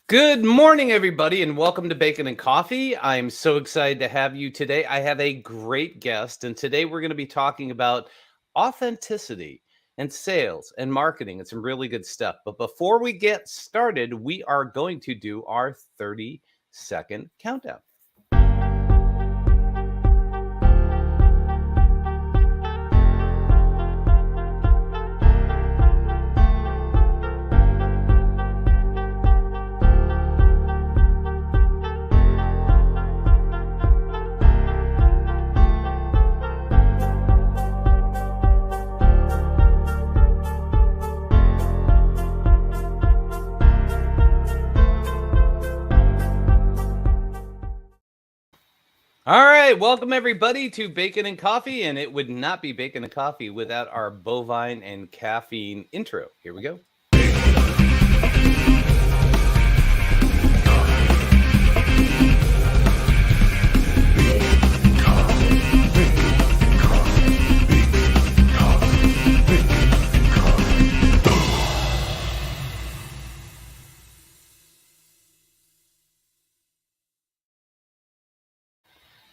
Good morning, everybody, and welcome to Bacon and Coffee. I'm so excited to have you today. I have a great guest, and today we're going to be talking about authenticity and sales and marketing and some really good stuff. But before we get started, we are going to do our 30-second countdown. All right, welcome everybody to Bacon and Coffee, and it would not be Bacon and Coffee without our bovine and caffeine intro. Here we go.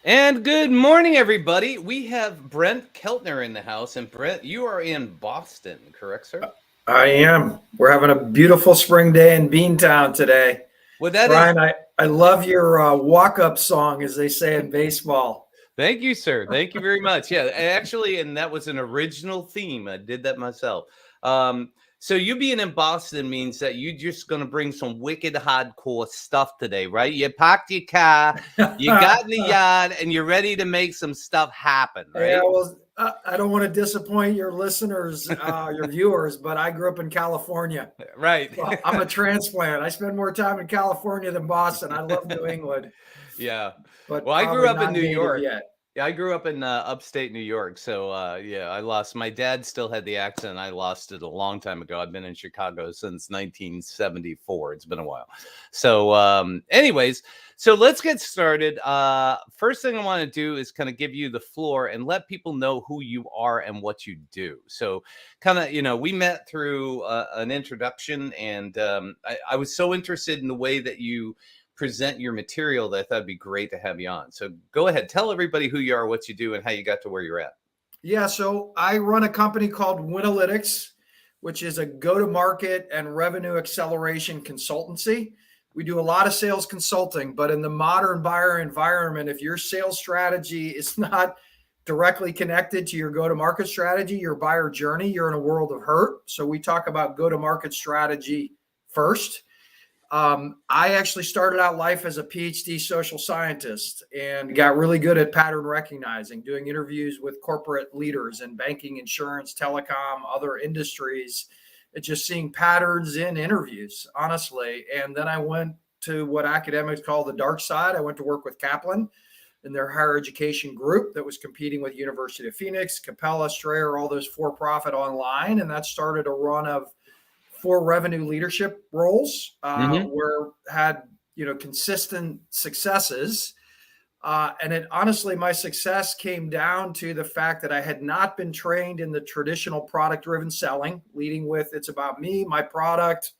And good morning, everybody. We have Brent Keltner in the house. And Brent, you are in Boston, correct, sir? I am. We're having a beautiful spring day in Beantown today. Well, that Brian, I love your walk-up song, as they say in baseball. Thank you, sir. Thank you very much. Yeah, actually, and that was an original theme. I did that myself. So you being in Boston means that you're just going to bring some wicked hardcore stuff today, right? You parked your car, you got in the yard, and you're ready to make some stuff happen, right? Yeah, well, I don't want to disappoint your listeners, your viewers, but I grew up in California. Right. Well, I'm a transplant. I spend more time in California than Boston. I love New England. Yeah. But well, I grew up in New York. Yet. Yeah, I grew up in upstate New York. So, yeah, I lost. My dad still had the accent. I lost it a long time ago. I've been in Chicago since 1974. It's been a while. So, anyways, so let's get started. First thing I want to do is kind of give you the floor and let people know who you are and what you do. So, kind of, we met through an introduction, and I was so interested in the way that you present your material that I thought it'd be great to have you on. So go ahead, tell everybody who you are, what you do, and how you got to where you're at. Yeah, so I run a company called Winalytics, which is a go-to-market and revenue acceleration consultancy. We do a lot of sales consulting, but in the modern buyer environment, if your sales strategy is not directly connected to your go-to-market strategy, your buyer journey, you're in a world of hurt. So we talk about go-to-market strategy first. I actually started out life as a PhD social scientist and got really good at pattern recognizing, doing interviews with corporate leaders in banking, insurance, telecom, other industries, and just seeing patterns in interviews, honestly. And then I went to what academics call the dark side. I went to work with Kaplan in their higher education group that was competing with University of Phoenix, Capella, Strayer, all those for-profit online. And that started a run of 4 revenue leadership roles where had consistent successes, and it honestly, my success came down to the fact that I had not been trained in the traditional product-driven selling, leading with it's about me, my product,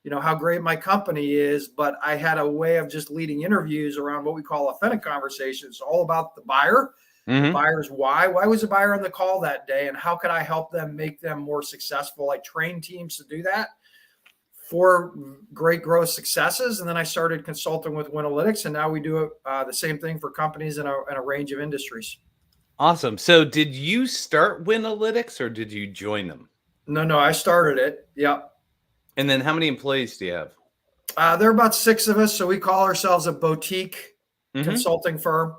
how great my company is, but I had a way of just leading interviews around what we call authentic conversations, all about the buyer. The buyer's why was the buyer on the call that day, and how could I help them make them more successful? I train teams to do that for great growth successes. And then I started consulting with Winalytics, and now we do the same thing for companies in a range of industries. Awesome. So did you start Winalytics or did you join them? No, I started it. Yep. And then how many employees do you have? There are about 6 of us. So we call ourselves a boutique consulting firm,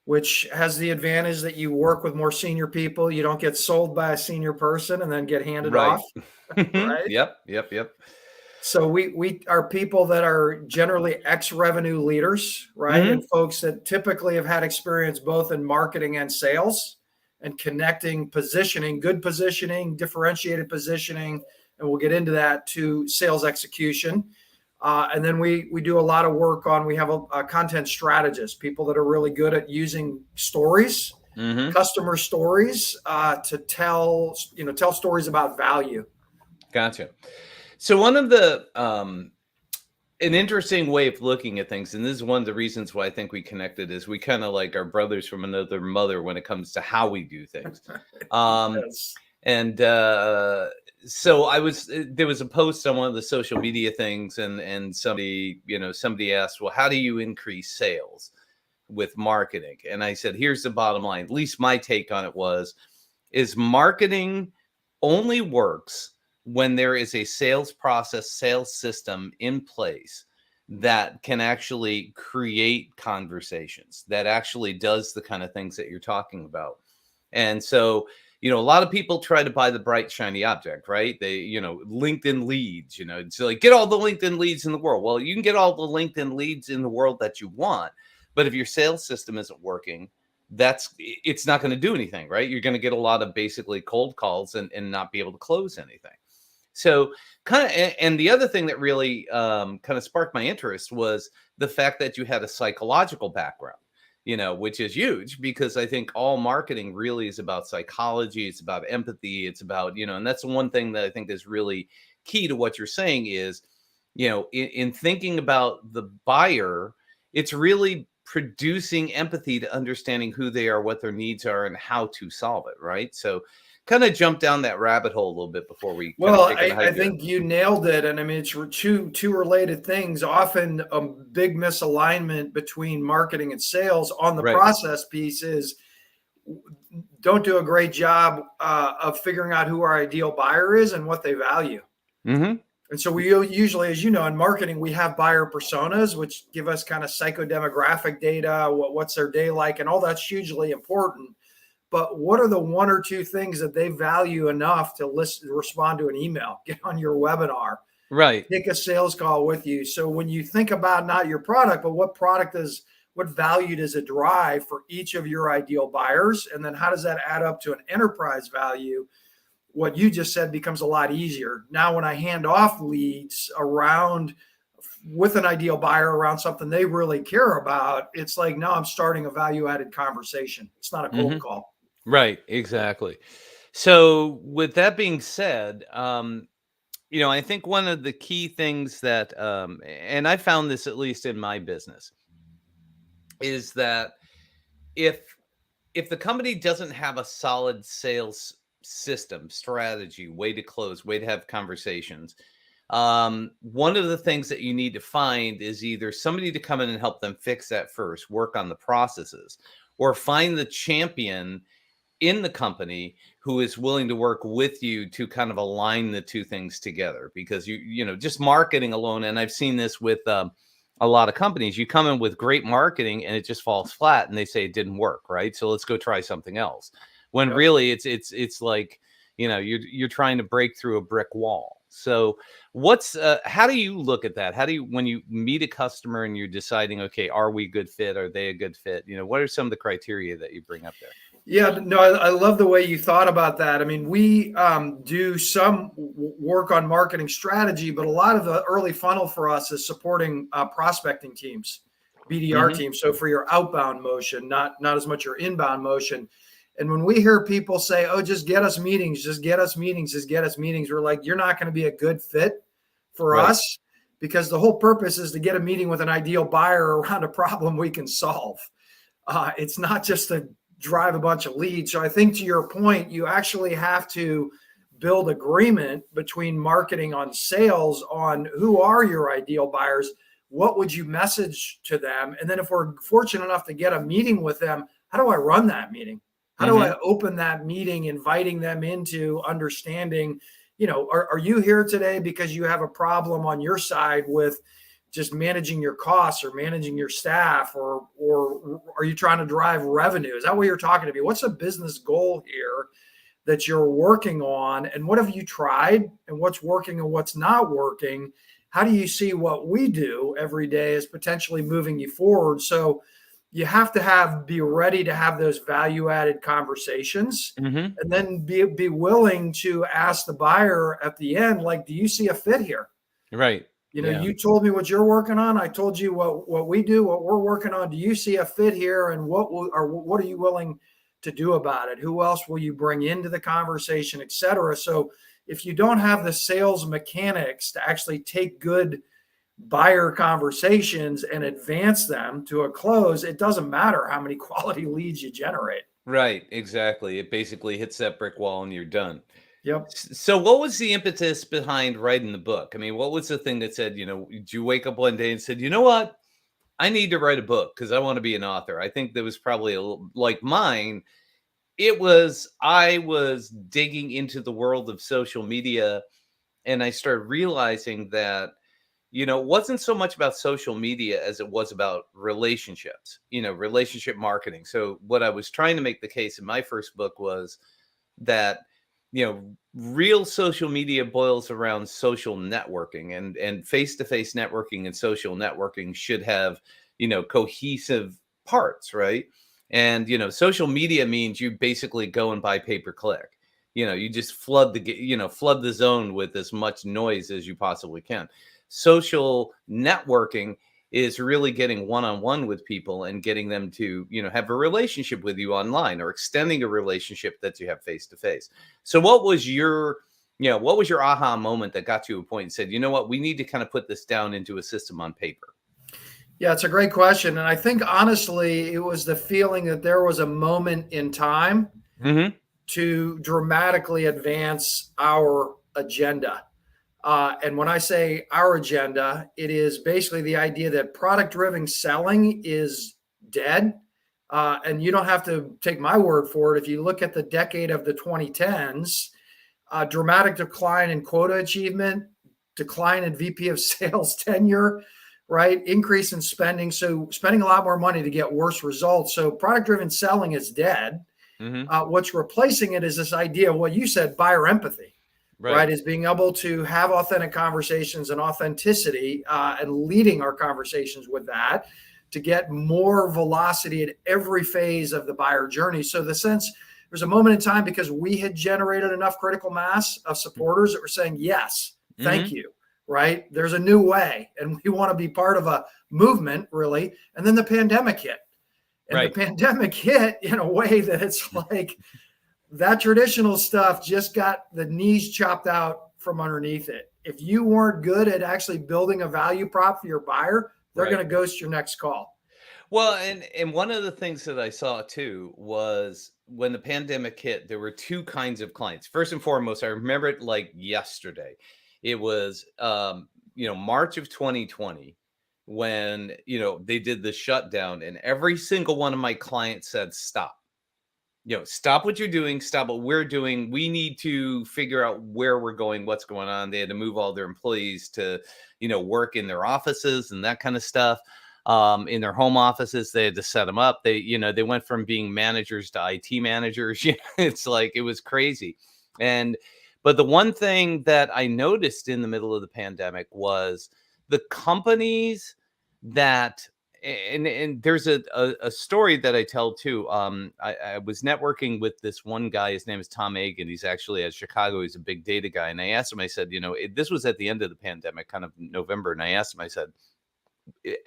which has the advantage that you work with more senior people. You don't get sold by a senior person and then get handed off. Right? Yep. So we are people that are generally ex-revenue leaders, right? And folks that typically have had experience both in marketing and sales and connecting positioning, good positioning, differentiated positioning, and we'll get into that, to sales execution. And then we do a lot of work on, we have a content strategist, people that are really good at using stories, customer stories, to tell stories about value. Gotcha. So one of the an interesting way of looking at things, and this is one of the reasons why I think we connected, is we kind of like our brothers from another mother when it comes to how we do things. Um, Yes. and so there was a post on one of the social media things, and somebody asked, well, how do you increase sales with marketing? And I said, here's the bottom line. At least my take on it is marketing only works when there is a sales process, sales system in place that can actually create conversations, that actually does the kind of things that you're talking about. And so, a lot of people try to buy the bright, shiny object, right? LinkedIn leads, it's like, get all the LinkedIn leads in the world. Well, you can get all the LinkedIn leads in the world that you want, but if your sales system isn't working, it's not going to do anything, right? You're going to get a lot of basically cold calls and not be able to close anything. So and the other thing that really kind of sparked my interest was the fact that you had a psychological background, which is huge, because I think all marketing really is about psychology. It's about empathy. It's about, and that's the one thing that I think is really key to what you're saying is, in thinking about the buyer, it's really producing empathy to understanding who they are, what their needs are, and how to solve it. Right. So kind of jump down that rabbit hole a little bit before we Well, take it I think you nailed it. And I mean, it's two related things. Often a big misalignment between marketing and sales on the Right. process piece is don't do a great job of figuring out who our ideal buyer is and what they value. Mm-hmm. And so we usually, as you know, in marketing, we have buyer personas, which give us kind of psychodemographic data, what's their day like, and all that's hugely important. But what are the one or two things that they value enough to respond to an email, get on your webinar, Right, take a sales call with you? So when you think about not your product, but what value does it drive for each of your ideal buyers? And then how does that add up to an enterprise value? What you just said becomes a lot easier. Now, when I hand off leads around with an ideal buyer around something they really care about, it's like, now I'm starting a value added conversation. It's not a cold call. right, exactly. So with that being said, I think one of the key things that, and I found this at least in my business, is that if the company doesn't have a solid sales system, strategy, way to close, way to have conversations, one of the things that you need to find is either somebody to come in and help them fix that first, work on the processes, or find the champion in the company who is willing to work with you to kind of align the two things together. Because just marketing alone, and I've seen this with a lot of companies, you come in with great marketing and it just falls flat and they say it didn't work, right? So let's go try something else. When really it's like, you're trying to break through a brick wall. So how do you look at that? When you meet a customer and you're deciding, okay, are we a good fit? Are they a good fit? What are some of the criteria that you bring up there? Yeah, no, I love the way you thought about that. I mean, we do some work on marketing strategy, but a lot of the early funnel for us is supporting prospecting teams, BDR teams. So for your outbound motion, not as much your inbound motion. And when we hear people say, oh, just get us meetings, just get us meetings, just get us meetings, we're like, you're not going to be a good fit for us, because the whole purpose is to get a meeting with an ideal buyer around a problem we can solve. It's not just to drive a bunch of leads. So I think, to your point, you actually have to build agreement between marketing on sales on who are your ideal buyers, what would you message to them, and then if we're fortunate enough to get a meeting with them, how do I run that meeting? How do I open that meeting, inviting them into understanding, are you here today because you have a problem on your side with just managing your costs or managing your staff, or are you trying to drive revenue? Is that what you're talking to me? What's a business goal here that you're working on, and what have you tried, and what's working and what's not working? How do you see what we do every day as potentially moving you forward? So you have to be ready to have those value added conversations, and then be willing to ask the buyer at the end, like, do you see a fit here? Right. You told me what you're working on. I told you what we do, what we're working on. Do you see a fit here? And what are you willing to do about it? Who else will you bring into the conversation, et cetera? So if you don't have the sales mechanics to actually take good buyer conversations and advance them to a close, it doesn't matter how many quality leads you generate. Right, exactly. It basically hits that brick wall and you're done. Yep. So what was the impetus behind writing the book? I mean, what was the thing that said, did you wake up one day and said, you know what? I need to write a book because I want to be an author. I think there was probably like mine. I was digging into the world of social media and I started realizing that, it wasn't so much about social media as it was about relationships, relationship marketing. So what I was trying to make the case in my first book was that, real social media boils around social networking, and face-to-face networking and social networking should have, cohesive parts, right? And, social media means you basically go and buy pay-per-click. You just flood the zone with as much noise as you possibly can. Social networking is really getting one-on-one with people and getting them to, have a relationship with you online, or extending a relationship that you have face to face. So what was your aha moment that got you a point and said, you know what, we need to kind of put this down into a system on paper? Yeah, it's a great question. And I think honestly, it was the feeling that there was a moment in time to dramatically advance our agenda. And when I say our agenda, it is basically the idea that product-driven selling is dead. And you don't have to take my word for it. If you look at the decade of the 2010s, dramatic decline in quota achievement, decline in VP of sales tenure, right? Increase in spending. So spending a lot more money to get worse results. So product-driven selling is dead. What's replacing it is this idea of what you said, buyer empathy. Right. Is being able to have authentic conversations and authenticity, and leading our conversations with that to get more velocity at every phase of the buyer journey. So there's a moment in time because we had generated enough critical mass of supporters that were saying, yes, thank you. Right. There's a new way and we want to be part of a movement, really. And then the pandemic hit, and the pandemic hit in a way that it's like, that traditional stuff just got the knees chopped out from underneath it. If you weren't good at actually building a value prop for your buyer, they're going to ghost your next call. Well, and one of the things that I saw too was when the pandemic hit, there were two kinds of clients. First and foremost, I remember it like yesterday. It was, March of 2020 when, they did the shutdown, and every single one of my clients said, stop. Stop what you're doing, stop what we're doing. We need to figure out where we're going, what's going on. They had to move all their employees to, work in their offices and that kind of stuff. In their home offices, they had to set them up. They went from being managers to IT managers. It's like, it was crazy. But the one thing that I noticed in the middle of the pandemic was the companies that, and there's a story that I tell too. I was networking with this one guy. His name is Tom Agan. He's actually at Chicago. He's a big data guy. And I asked him, I said, this was at the end of the pandemic, kind of November. And I asked him, I said,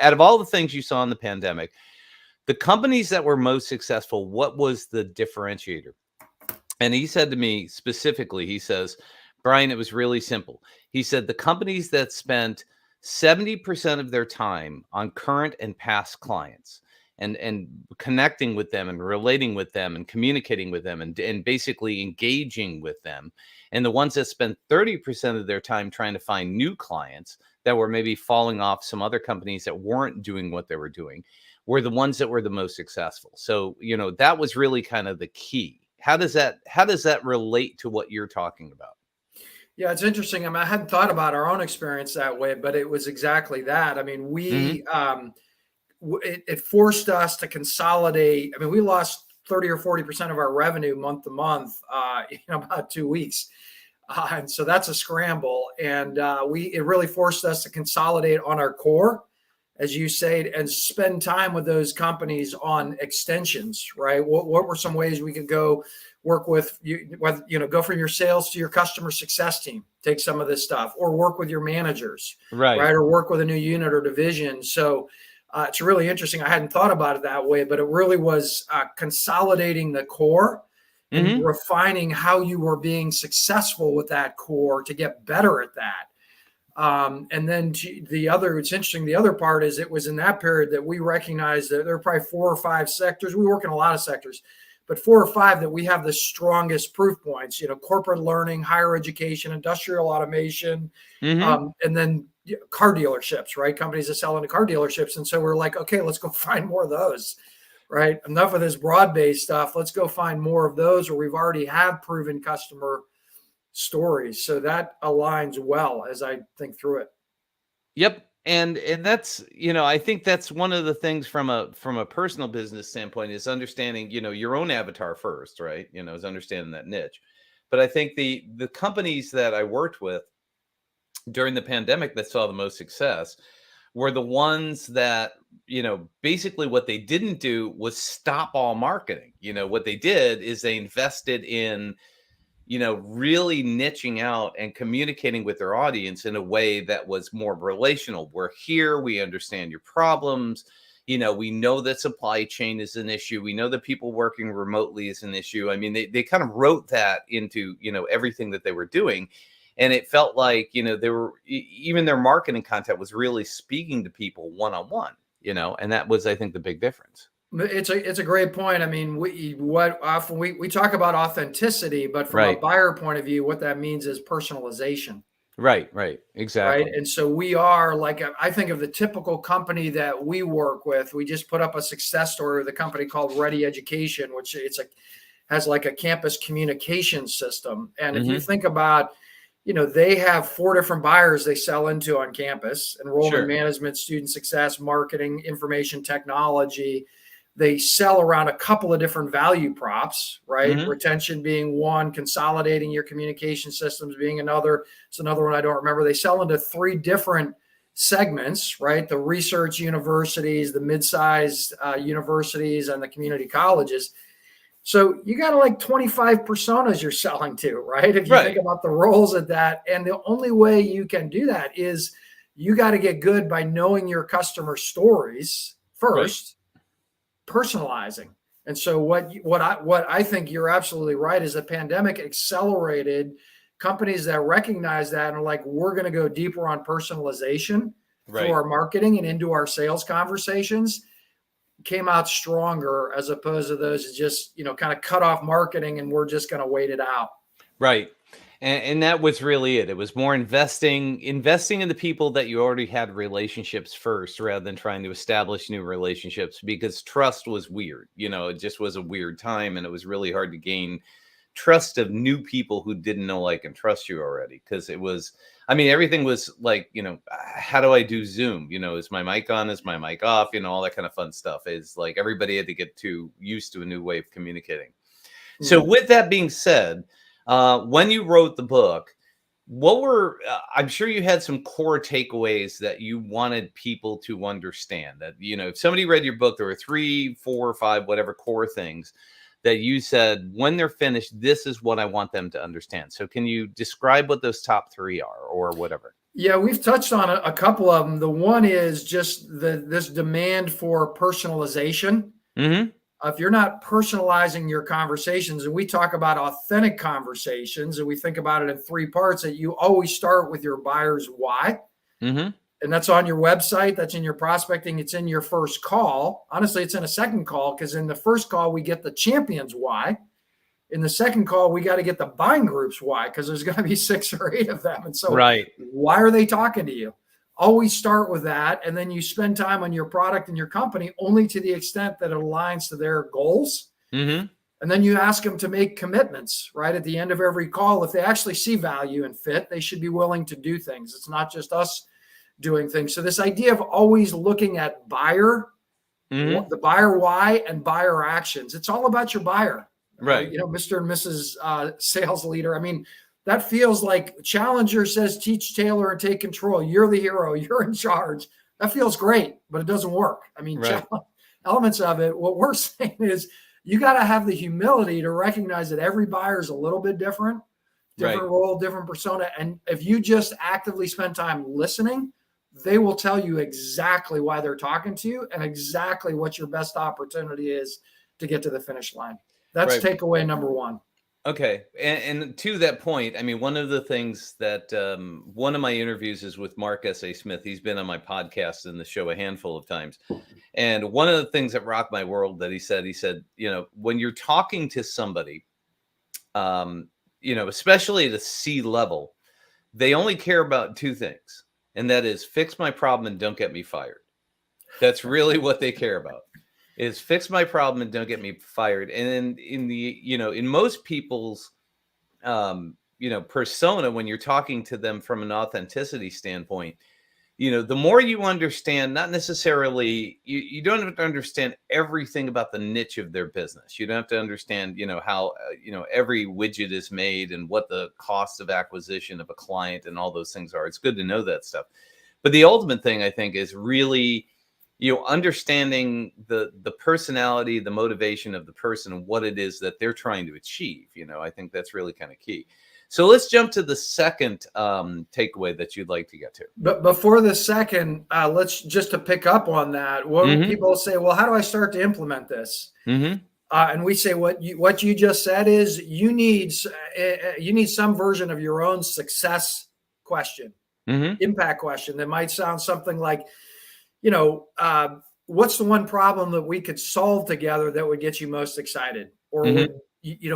out of all the things you saw in the pandemic, the companies that were most successful, what was the differentiator? And he said to me specifically, he says, Brian, it was really simple. He said, the companies that spent 70% of their time on current and past clients and connecting with them and relating with them and communicating with them and basically engaging with them. And the ones that spent 30% of their time trying to find new clients that were maybe falling off some other companies that weren't doing what they were doing were the ones that were the most successful. So, that was really kind of the key. How does that relate to what you're talking about? Yeah, it's interesting. I mean, I hadn't thought about our own experience that way, but it was exactly that. I mean, it forced us to consolidate. I mean, we lost 30 or 40% of our revenue month to month, in about 2 weeks. And so that's a scramble. And it really forced us to consolidate on our core, as you say, and spend time with those companies on extensions, right? What were some ways we could go work with you, go from your sales to your customer success team, take some of this stuff, or work with your managers, right? Or work with a new unit or division. So it's really interesting. I hadn't thought about it that way, but it really was consolidating the core and refining how you were being successful with that core to get better at that. And then it's interesting. The other part is it was in that period that we recognized that there are probably 4 or 5 sectors. We work in a lot of sectors, but 4 or 5 that we have the strongest proof points, corporate learning, higher education, industrial automation, and then car dealerships, right? Companies that sell into car dealerships. And so we're like, okay, let's go find more of those, right? Enough of this broad-based stuff. Let's go find more of those where we've already have proven customer stories. So that aligns well as I think through it. Yep. And that's, I think that's one of the things from a personal business standpoint is understanding, your own avatar first, right? Is understanding that niche. But I think the companies that I worked with during the pandemic that saw the most success were the ones that, basically what they didn't do was stop all marketing. What they did is they invested in really niching out and communicating with their audience in a way that was more relational. We're here, we understand your problems. We know that supply chain is an issue. We know that people working remotely is an issue. I mean, they kind of wrote that into, everything that they were doing. And it felt like, they were, even their marketing content was really speaking to people one-on-one, and that was, I think, the big difference. It's a great point. I mean, we talk about authenticity, but from a buyer point of view, what that means is personalization. Right, exactly. Right. And so we are I think of the typical company that we work with. We just put up a success story with a company called Ready Education, which has like a campus communication system. And if you think about, they have 4 different buyers they sell into on campus: enrollment management, student success, marketing, information technology. They sell around a couple of different value props, right? Retention being one, consolidating your communication systems being another. It's another one I don't remember. They sell into 3 different segments, right? The research universities, the mid-sized universities, and the community colleges. So you got like 25 personas you're selling to, right? If you think about the roles of that. And the only way you can do that is you got to get good by knowing your customer stories first. Personalizing. And so what I think you're absolutely right is the pandemic accelerated companies that recognize that and are like, we're going to go deeper on personalization through our marketing and into our sales conversations, came out stronger as opposed to those that just, kind of cut off marketing and we're just going to wait it out. Right. And that was really it. It was more investing in the people that you already had relationships first, rather than trying to establish new relationships, because trust was weird. It just was a weird time, and it was really hard to gain trust of new people who didn't know, like, and trust you already. Because it was, everything was like, how do I do Zoom? Is my mic on? Is my mic off? All that kind of fun stuff. Is like everybody had to get used to a new way of communicating. So with that being said, when you wrote the book, what were, I'm sure you had some core takeaways that you wanted people to understand, that, if somebody read your book, there were 3, 4, or 5, whatever core things that you said, when they're finished, this is what I want them to understand. So can you describe what those top 3 are, or whatever? Yeah, we've touched on a couple of them. The one is just this demand for personalization. If you're not personalizing your conversations, and we talk about authentic conversations, and we think about it in 3 parts, that you always start with your buyer's why. And that's on your website. That's in your prospecting. It's in your first call. Honestly, it's in a second call, because in the first call, we get the champion's why. In the second call, we got to get the buying group's why, because there's going to be 6 or 8 of them. And so why are they talking to you? Always start with that. And then you spend time on your product and your company only to the extent that it aligns to their goals. And then you ask them to make commitments, right? At the end of every call, if they actually see value and fit, they should be willing to do things. It's not just us doing things. So this idea of always looking at buyer, the buyer why, and buyer actions. It's all about your buyer, right? Mr. and Mrs. Sales leader. That feels like Challenger says, teach, tailor, and take control. You're the hero. You're in charge. That feels great, but it doesn't work. Elements of it, what we're saying is you got to have the humility to recognize that every buyer is a little bit different role, different persona. And if you just actively spend time listening, they will tell you exactly why they're talking to you and exactly what your best opportunity is to get to the finish line. That's takeaway number 1. Okay. And to that point, I mean, one of the things that one of my interviews is with Mark S.A. Smith. He's been on my podcast and the show a handful of times. And one of the things that rocked my world that he said, when you're talking to somebody, especially at a C level, they only care about two things. And that is fix my problem and don't get me fired. That's really what they care about, is fix my problem and don't get me fired. And then in most people's, persona, when you're talking to them from an authenticity standpoint, the more you understand, not necessarily, you don't have to understand everything about the niche of their business. You don't have to understand, how, every widget is made and what the cost of acquisition of a client and all those things are. It's good to know that stuff. But the ultimate thing, I think, is really, understanding the personality, the motivation of the person, and what it is that they're trying to achieve. I think that's really kind of key. So let's jump to the second takeaway that you'd like to get to. But before the second, let's just to pick up on that. What people say, well, how do I start to implement this? And we say what you just said is you need some version of your own success question, impact question that might sound something like, what's the one problem that we could solve together that would get you most excited, or would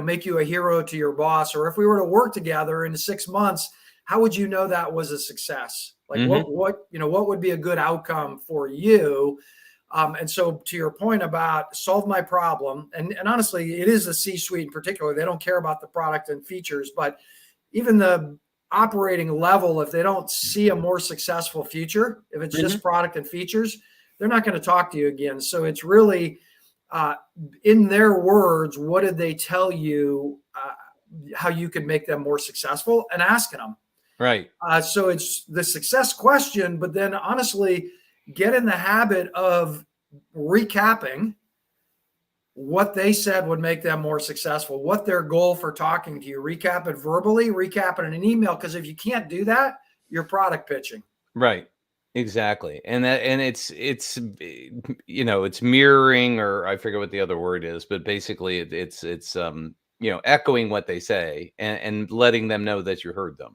make you a hero to your boss? Or if we were to work together in 6 months, how would you know that was a success? Like what would be a good outcome for you? And so to your point about solve my problem, and honestly, it is the C-suite in particular. They don't care about the product and features, but even the operating level, if they don't see a more successful future, if it's just product and features, they're not going to talk to you again. So it's really, in their words, what did they tell you, how you could make them more successful, and asking them. Right. So it's the success question, but then honestly, get in the habit of recapping what they said would make them more successful, what their goal for talking to you. Recap it verbally, recap it in an email, because if you can't do that, you're product pitching. Right. Exactly. And it's mirroring, or I forget what the other word is, but basically it's echoing what they say and letting them know that you heard them.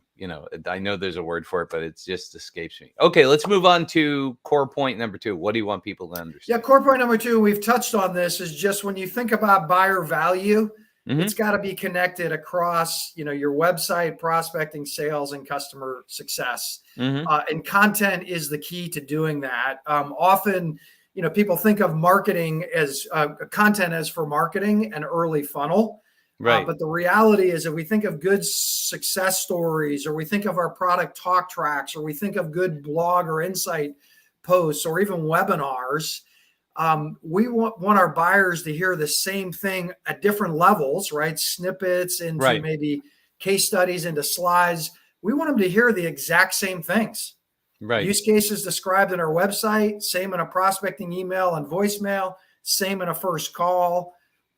I know there's a word for it, but it just escapes me. Okay, let's move on to core point number 2. What do you want people to understand? Yeah, core point number 2, we've touched on this, is just when you think about buyer value, it's got to be connected across, your website, prospecting, sales, and customer success. And content is the key to doing that. Often, people think of marketing as content as for marketing and early funnel. Right. But the reality is, if we think of good success stories, or we think of our product talk tracks, or we think of good blog or insight posts, or even webinars, we want our buyers to hear the same thing at different levels, right? Snippets into maybe case studies, into slides. We want them to hear the exact same things. Right. Use cases described in our website, same in a prospecting email and voicemail, same in a first call,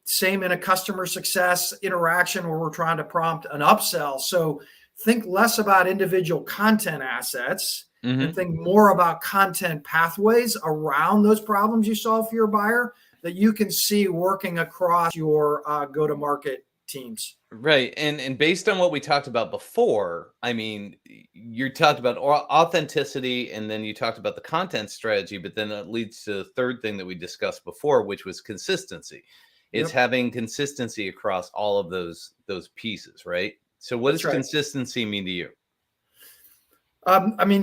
same in a customer success interaction where we're trying to prompt an upsell. So think less about individual content assets and think more about content pathways around those problems you solve for your buyer that you can see working across your go-to-market teams. Right. And based on what we talked about before, I mean, you talked about authenticity, and then you talked about the content strategy, but then it leads to the third thing that we discussed before, which was consistency. It's having consistency across all of those pieces, right? So what does consistency mean to you?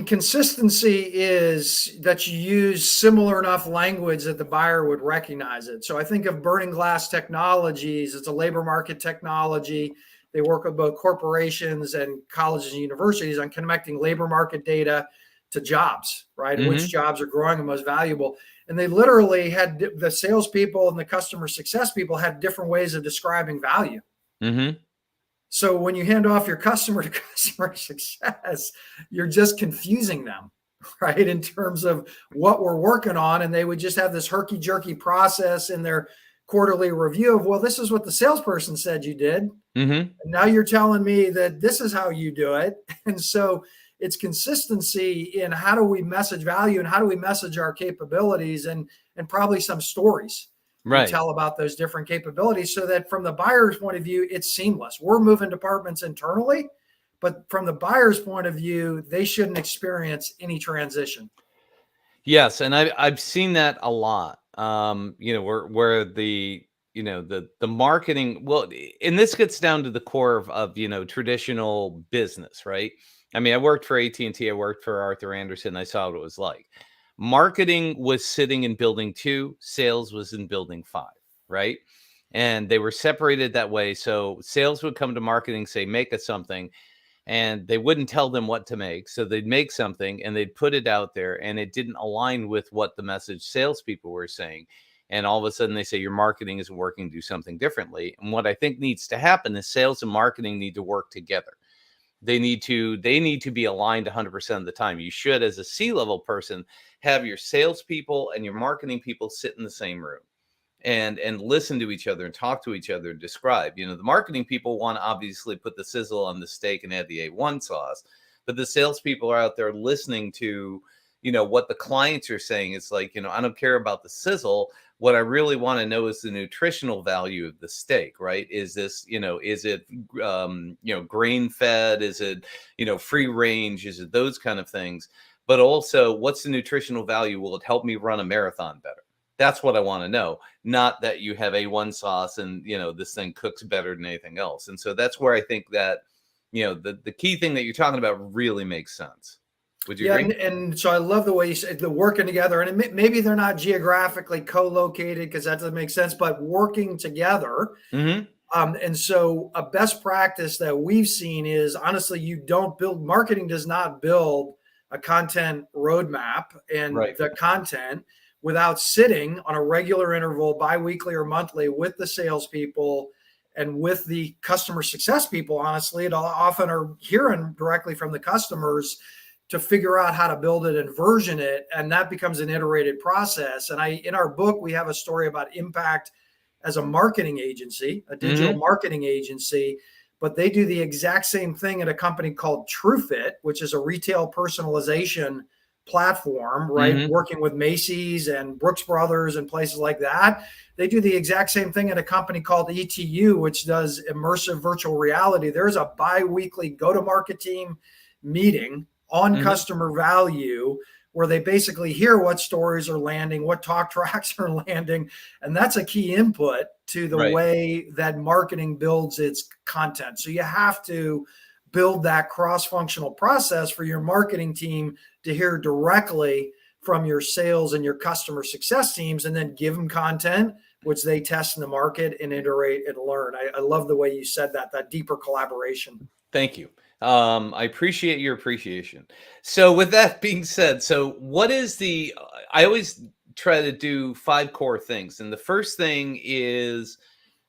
Consistency is that you use similar enough language that the buyer would recognize it. So I think of Burning Glass Technologies. It's a labor market technology. They work with both corporations and colleges and universities on connecting labor market data to jobs, right? And which jobs are growing and most valuable. And they literally had the salespeople and the customer success people had different ways of describing value. So when you hand off your customer to customer success, you're just confusing them, right? In terms of what we're working on. And they would just have this herky-jerky process in their quarterly review of, well, this is what the salesperson said you did. And now you're telling me that this is how you do it. And so it's consistency in how do we message value and how do we message our capabilities, and probably some stories. We Right. tell about those different capabilities so that from the buyer's point of view, it's seamless. We're moving departments internally, but from the buyer's point of view, they shouldn't experience any transition. Yes, and I've seen that a lot. Where the the marketing, well, and this gets down to the core of traditional business, right? I mean, I worked for AT&T, I worked for Arthur Andersen, I saw what it was like. Marketing was sitting in building 2, sales was in building 5, right? And they were separated that way. So sales would come to marketing, say, make us something, and they wouldn't tell them what to make. So they'd make something and they'd put it out there, and it didn't align with what the message salespeople were saying. And all of a sudden they say, your marketing isn't working, do something differently. And what I think needs to happen is sales and marketing need to work together. They need to be aligned 100% of the time. You should, as a C-level person, have your salespeople and your marketing people sit in the same room and listen to each other and talk to each other and describe. The marketing people want to obviously put the sizzle on the steak and add the A1 sauce, but the salespeople are out there listening to what the clients are saying. It's like, I don't care about the sizzle. What I really want to know is the nutritional value of the steak, right? Is this, is it grain fed? Is it free range? Is it those kind of things? But also, what's the nutritional value? Will it help me run a marathon better? That's what I want to know. Not that you have A1 sauce and this thing cooks better than anything else. And so that's where I think that the key thing that you're talking about really makes sense. Would you agree? And so I love the way you said the working together, and maybe they're not geographically co-located because that doesn't make sense, but working together. Mm-hmm. And so a best practice that we've seen is, honestly, marketing does not build a content roadmap and Right. the content without sitting on a regular interval, biweekly or monthly, with the salespeople and with the customer success people. Honestly, it often are hearing directly from the customers to figure out how to build it and version it. And that becomes an iterated process. And in our book, we have a story about Impact as a marketing agency, a digital marketing agency, but they do the exact same thing at a company called TrueFit, which is a retail personalization platform, right? Mm-hmm. Working with Macy's and Brooks Brothers and places like that. They do the exact same thing at a company called ETU, which does immersive virtual reality. There's a bi-weekly go-to-market team meeting on customer value, where they basically hear what stories are landing, what talk tracks are landing. And that's a key input to the way that marketing builds its content. So you have to build that cross-functional process for your marketing team to hear directly from your sales and your customer success teams, and then give them content, which they test in the market and iterate and learn. I love the way you said that deeper collaboration. Thank you. I appreciate your appreciation. So with that being said, so what is I always try to do 5 core things. And the first thing is,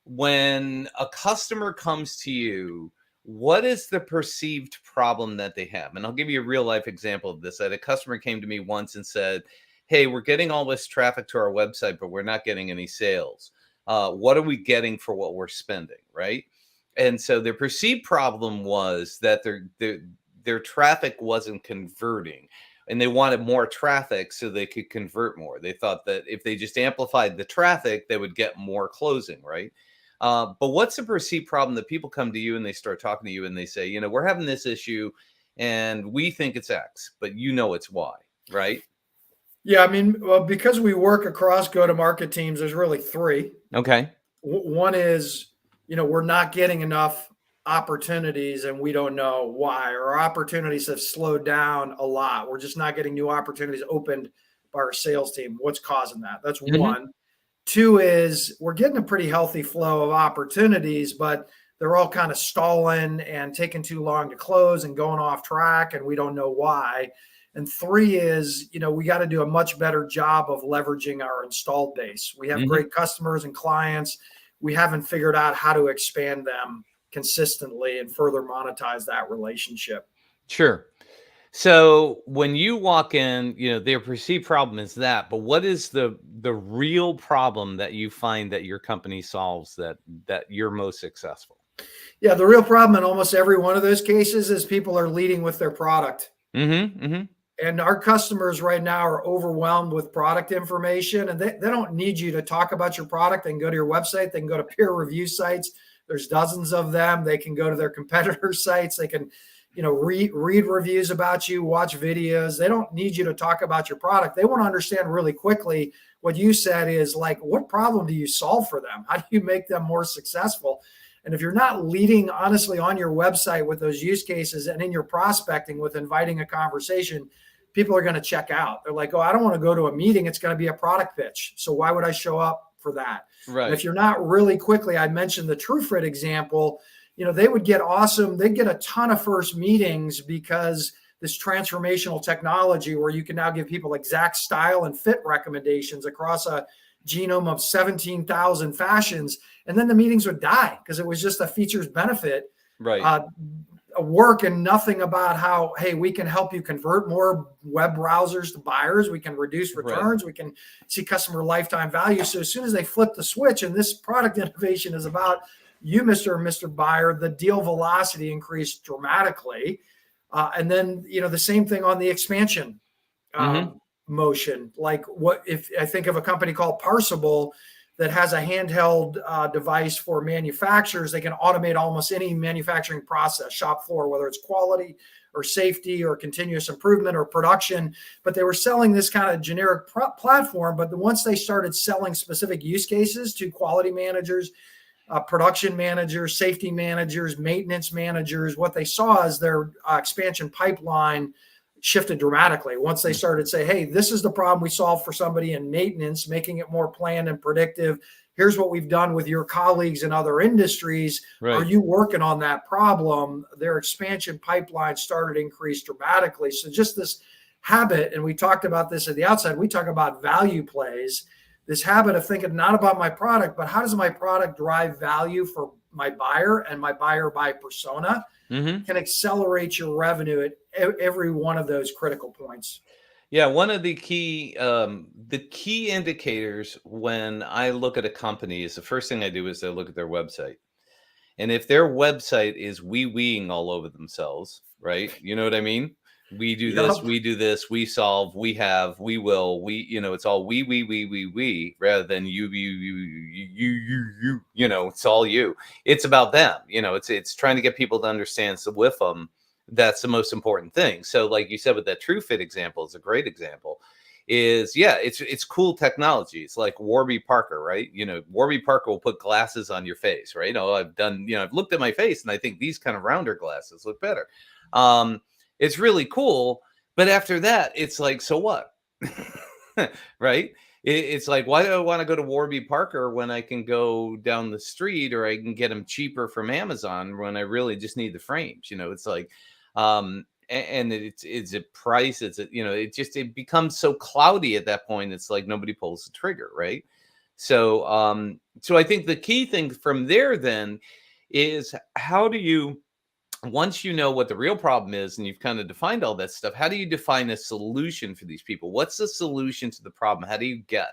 when a customer comes to you, what is the perceived problem that they have? And I'll give you a real life example of this. I had a customer came to me once and said, hey, we're getting all this traffic to our website, but we're not getting any sales. What are we getting for what we're spending, right? And so their perceived problem was that their traffic wasn't converting, and they wanted more traffic so they could convert more. They thought that if they just amplified the traffic, they would get more closing, right? But what's the perceived problem that people come to you and they start talking to you and they say, we're having this issue and we think it's X, but it's Y, right? Yeah, I mean, well, because we work across go-to-market teams, there's really 3. Okay. One is, we're not getting enough opportunities and we don't know why, or our opportunities have slowed down a lot. We're just not getting new opportunities opened by our sales team. What's causing that? That's one. 2 is, we're getting a pretty healthy flow of opportunities, but they're all kind of stalling and taking too long to close and going off track, and we don't know why. And 3 is, we got to do a much better job of leveraging our installed base. We have great customers and clients. We haven't figured out how to expand them consistently and further monetize that relationship. Sure. So when you walk in, their perceived problem is that, but what is the real problem that you find that your company solves that you're most successful? Yeah, the real problem in almost every one of those cases is people are leading with their product. And our customers right now are overwhelmed with product information, and they don't need you to talk about your product. They can go to your website. They can go to peer review sites. There's dozens of them. They can go to their competitor sites. They can, read reviews about you, watch videos. They don't need you to talk about your product. They want to understand really quickly what you said is like, what problem do you solve for them? How do you make them more successful? And if you're not leading honestly on your website with those use cases and in your prospecting with inviting a conversation, people are going to check out. They're like, oh, I don't want to go to a meeting. It's going to be a product pitch. So why would I show up for that? Right. And if you're not really quickly, I mentioned the TrueFit example, they would get they'd get a ton of first meetings because this transformational technology where you can now give people exact style and fit recommendations across a genome of 17,000 fashions. And then the meetings would die because it was just a features benefit work and nothing about how, hey, we can help you convert more web browsers to buyers. We can reduce returns. Right. We can see customer lifetime value. So as soon as they flip the switch, and this product innovation is about you, Mr. and Mr. Buyer, the deal velocity increased dramatically. And then, the same thing on the expansion motion. Like what if I think of a company called Parsable that has a handheld device for manufacturers, they can automate almost any manufacturing process, shop floor, whether it's quality or safety or continuous improvement or production. But they were selling this kind of generic platform. But once they started selling specific use cases to quality managers, production managers, safety managers, maintenance managers, what they saw is their expansion pipeline shifted dramatically. Once they started to say, hey, this is the problem we solve for somebody in maintenance, making it more planned and predictive. Here's what we've done with your colleagues in other industries. Right. Are you working on that problem? Their expansion pipeline started to increase dramatically. So just this habit, and we talked about this at the outset, we talk about value plays, this habit of thinking not about my product, but how does my product drive value for my buyer and my buyer by persona can accelerate your revenue at every one of those critical points. Yeah, one of the key indicators when I look at a company is the first thing I do is I look at their website. And if their website is weeing all over themselves, right? You know what I mean? We do this, we do this, we solve, we have, we will, it's all we, rather than you, it's all you. It's about them, it's trying to get people to understand. So with them, that's the most important thing. So like you said, with that TrueFit example is a great example. It's cool technology. It's like Warby Parker, right? Warby Parker will put glasses on your face, right? I've looked at my face and I think these kind of rounder glasses look better. It's really cool. But after that, it's like, so what? Right? It's like, why do I want to go to Warby Parker when I can go down the street or I can get them cheaper from Amazon when I really just need the frames? It's like, and it's a price. It becomes so cloudy at that point. It's like nobody pulls the trigger, right? So, so I think the key thing from there then is how do you, once you know what the real problem is and you've kind of defined all that stuff, how do you define a solution for these people? What's the solution to the problem? How do you get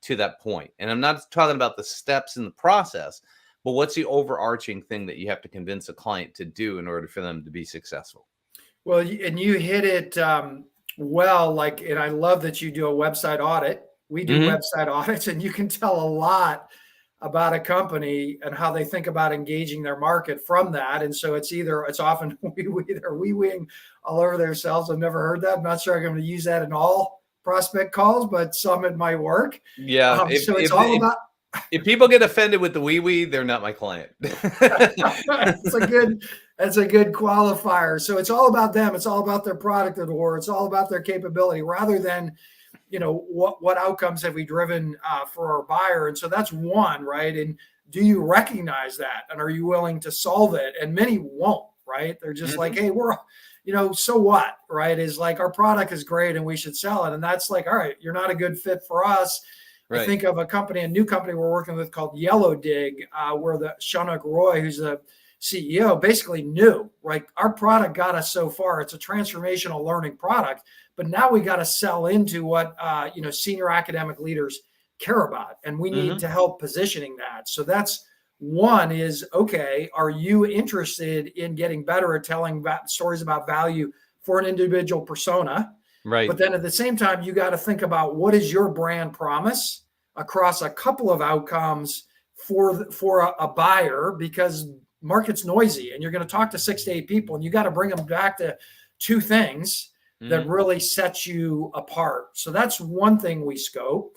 to that point? And I'm not talking about the steps in the process, but what's the overarching thing that you have to convince a client to do in order for them to be successful? Well, and you hit it well, and I love that you do a website audit. We do website audits, and you can tell a lot about a company and how they think about engaging their market from that. And so it's often we-weeing all over themselves. I've never heard that. I'm not sure I'm going to use that in all prospect calls, but some it might work. Yeah. If people get offended with the wee, they're not my client. That's a good qualifier. So it's all about them. It's all about their product or it's all about their capability rather than, what outcomes have we driven for our buyer? And so that's one, right? And do you recognize that? And are you willing to solve it? And many won't, right? They're just like, hey, we're, so what, right? Is like, our product is great and we should sell it. And that's like, all right, you're not a good fit for us. Right. I think of a new company we're working with called Yellow Dig, where the Shaunuk Roy, who's the CEO, basically knew, right? Our product got us so far. It's a transformational learning product. But now we got to sell into what, senior academic leaders care about. And we need to help positioning that. So that's one is, okay, are you interested in getting better at telling stories about value for an individual persona? Right. But then at the same time, you got to think about what is your brand promise across a couple of outcomes for a buyer, because market's noisy and you're going to talk to 6 to 8 people and you got to bring them back to two things that really set you apart. So that's one thing we scope.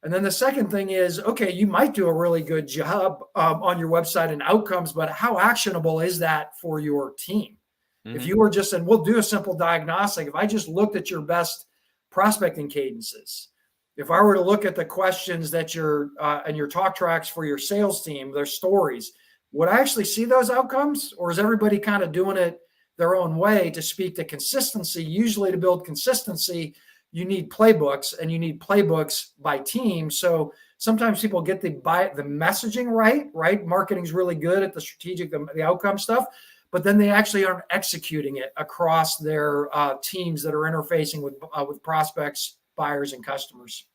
And then the second thing is, okay, you might do a really good job on your website and outcomes, but how actionable is that for your team? If you were just, and we'll do a simple diagnostic, if I just looked at your best prospecting cadences, if I were to look at the questions that and your talk tracks for your sales team, their stories, would I actually see those outcomes? Or is everybody kind of doing it their own way to speak to consistency? Usually to build consistency, you need playbooks, and you need playbooks by team. So sometimes people get the messaging right? Marketing's really good at the strategic, the outcome stuff, but then they actually aren't executing it across their teams that are interfacing with prospects, buyers, and customers.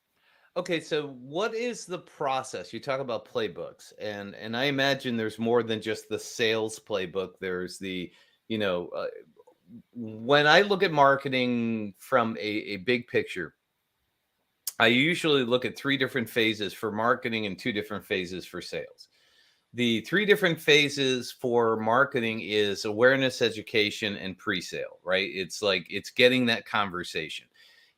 Okay, so what is the process? You talk about playbooks, and I imagine there's more than just the sales playbook. There's the, you know, when I look at marketing from a big picture, I usually look at 3 different phases for marketing and 2 different phases for sales. The 3 different phases for marketing is awareness, education, and pre-sale, right? It's like it's getting that conversation.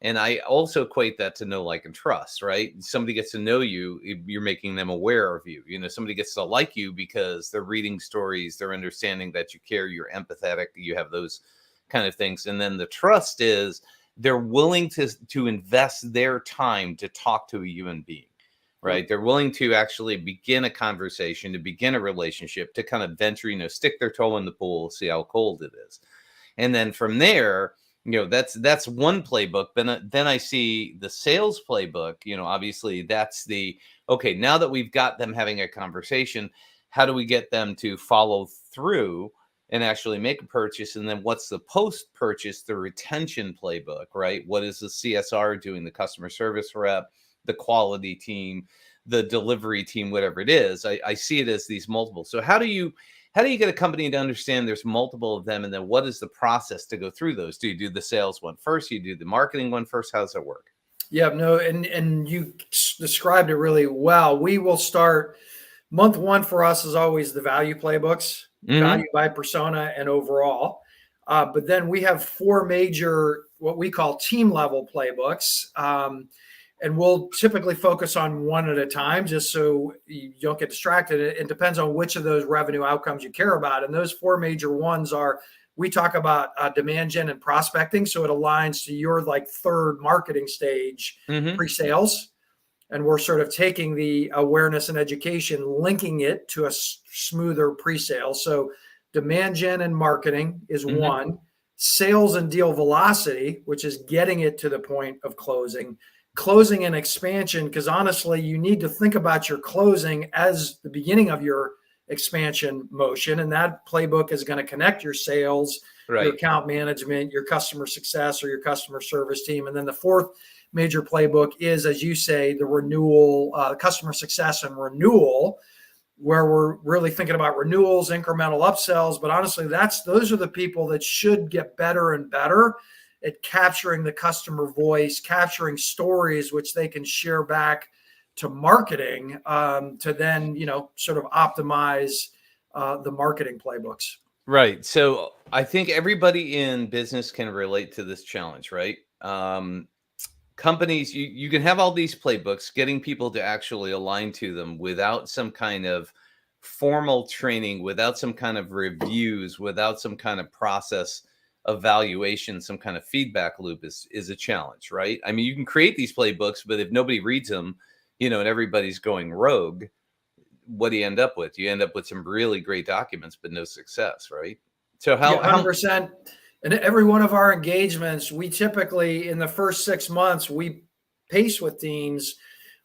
And I also equate that to know, like, and trust, right? Somebody gets to know you, you're making them aware of you. You know, somebody gets to like you because they're reading stories, they're understanding that you care, you're empathetic, you have those kind of things. And then the trust is they're willing to invest their time to talk to a human being. Right. They're willing to actually begin a conversation, to begin a relationship, to kind of venture, stick their toe in the pool, see how cold it is. And then from there, that's one playbook. Then I see the sales playbook. Obviously that's okay, now that we've got them having a conversation, how do we get them to follow through and actually make a purchase? And then what's the post-purchase, the retention playbook, right? What is the CSR doing, the customer service rep, the quality team, the delivery team, whatever it is? I see it as these multiple. So how do you get a company to understand there's multiple of them? And then what is the process to go through those? Do you do the sales one first? You do the marketing one first? How does that work? Yeah, no, and you described it really well. We will start month one for us is always the value playbooks, value by persona and overall. But then we have 4 major, what we call team level playbooks. And we'll typically focus on one at a time just so you don't get distracted. It depends on which of those revenue outcomes you care about. And those 4 major ones are, we talk about demand gen and prospecting. So it aligns to your third marketing stage, pre-sales. And we're sort of taking the awareness and education, linking it to a smoother pre-sale. So demand gen and marketing is one. Sales and deal velocity, which is getting it to the point of closing and expansion, because honestly, you need to think about your closing as the beginning of your expansion motion. And that playbook is going to connect your sales, your account management, your customer success, or your customer service team. And then the 4th major playbook is, as you say, the renewal, customer success and renewal, where we're really thinking about renewals, incremental upsells. But honestly, those are the people that should get better and better at capturing the customer voice, capturing stories, which they can share back to marketing to then, sort of optimize the marketing playbooks. Right. So I think everybody in business can relate to this challenge, right? Companies, you can have all these playbooks, getting people to actually align to them without some kind of formal training, without some kind of reviews, without some kind of process evaluation, some kind of feedback loop is a challenge, right? I mean, you can create these playbooks, but if nobody reads them, and everybody's going rogue, what do you end up with? You end up with some really great documents, but no success, right? So how 100%. And every one of our engagements, we typically, in the first 6 months, we pace with teams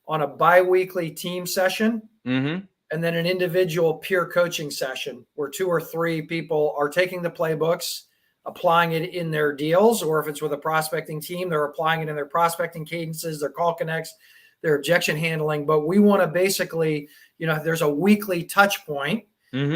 on a bi-weekly team session, and then an individual peer coaching session where 2 or 3 people are taking the playbooks, applying it in their deals, or if it's with a prospecting team, they're applying it in their prospecting cadences, their call connects, their objection handling. But we want to basically, there's a weekly touch point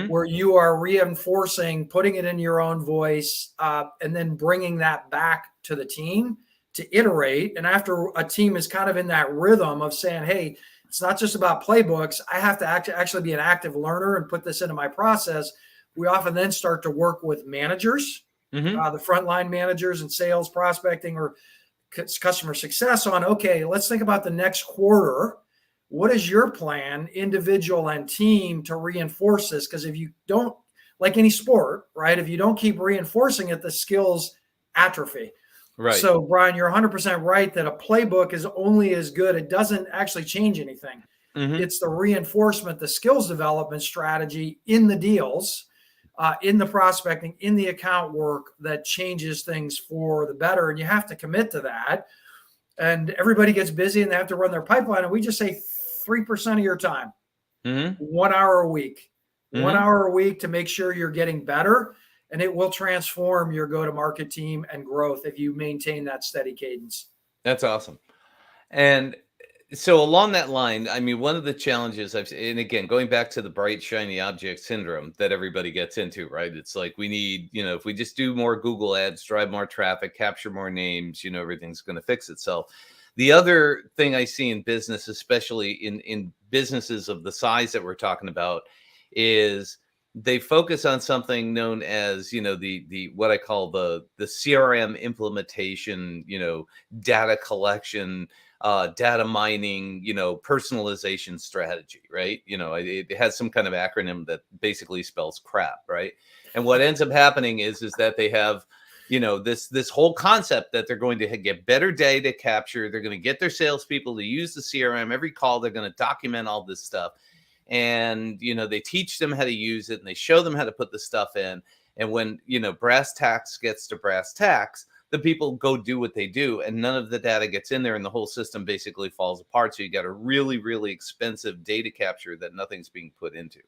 where you are reinforcing, putting it in your own voice, and then bringing that back to the team to iterate. And after a team is kind of in that rhythm of saying, hey, it's not just about playbooks, I have to actually be an active learner and put this into my process. We often then start to work with managers, the frontline managers and sales, prospecting, or customer success on, okay, let's think about the next quarter. What is your plan, individual and team, to reinforce this? Because if you don't, like any sport, right, if you don't keep reinforcing it, the skills atrophy. Right. So, Brian, you're 100% right that a playbook is only as good. It doesn't actually change anything. It's the reinforcement, the skills development strategy in the deals, in the prospecting, in the account work that changes things for the better. And you have to commit to that. And everybody gets busy and they have to run their pipeline. And we just say 3% of your time, 1 hour a week, 1 hour a week to make sure you're getting better. And it will transform your go-to-market team and growth if you maintain that steady cadence. That's awesome. And so along that line, I mean, one of the challenges and again, going back to the bright, shiny object syndrome that everybody gets into, right? It's like we need, if we just do more Google ads, drive more traffic, capture more names, everything's going to fix itself. The other thing I see in business, especially in businesses of the size that we're talking about, is they focus on something known as, the what I call the CRM implementation, data collection, data mining, personalization strategy, right? It has some kind of acronym that basically spells crap, right? And what ends up happening is that they have, this whole concept that they're going to get better data capture. They're going to get their salespeople to use the CRM. Every call, they're going to document all this stuff. And, they teach them how to use it and they show them how to put the stuff in. And when, brass tacks gets to brass tacks, the people go do what they do and none of the data gets in there and the whole system basically falls apart. So you got a really, really expensive data capture that nothing's being put into.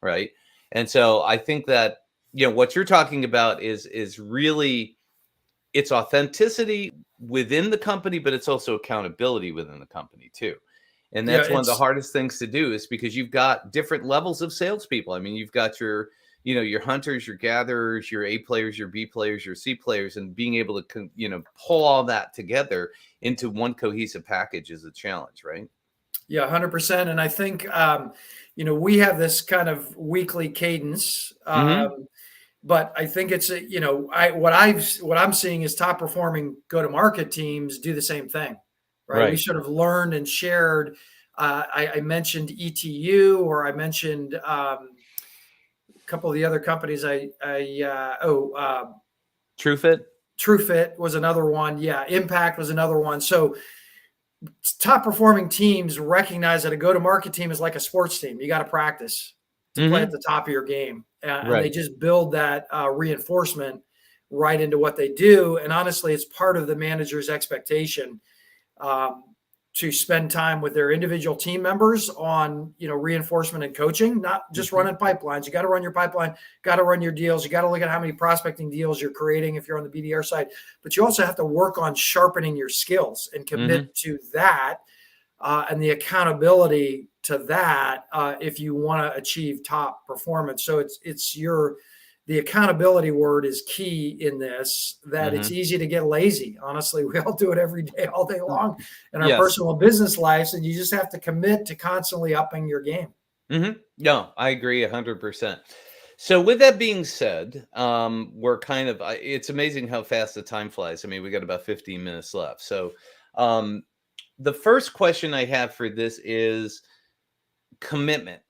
Right. And so I think that, what you're talking about is really, it's authenticity within the company, but it's also accountability within the company too. And that's one of the hardest things to do is because you've got different levels of salespeople. I mean, you've got your hunters, your gatherers, your A players, your B players, your C players, and being able to, pull all that together into one cohesive package is a challenge, right? Yeah, 100%. And I think, we have this kind of weekly cadence, but I think it's, what I'm seeing is top performing go-to-market teams do the same thing. Right. We should have learned and shared. I mentioned ETU, or I mentioned a couple of the other companies. TrueFit was another one. Yeah, Impact was another one. So top performing teams recognize that a go-to-market team is like a sports team. You got to practice to play at the top of your game, and they just build that reinforcement right into what they do. And honestly, it's part of the manager's expectation to spend time with their individual team members on, reinforcement and coaching, not just running pipelines. You got to run your pipeline, got to run your deals. You got to look at how many prospecting deals you're creating if you're on the BDR side, but you also have to work on sharpening your skills and commit to that and the accountability to that if you want to achieve top performance. So the accountability word is key in this, that it's easy to get lazy. Honestly, we all do it every day, all day long in our personal and business lives. And you just have to commit to constantly upping your game. No, I agree 100%. So with that being said, we're it's amazing how fast the time flies. I mean, we got about 15 minutes left. So the first question I have for this is commitment.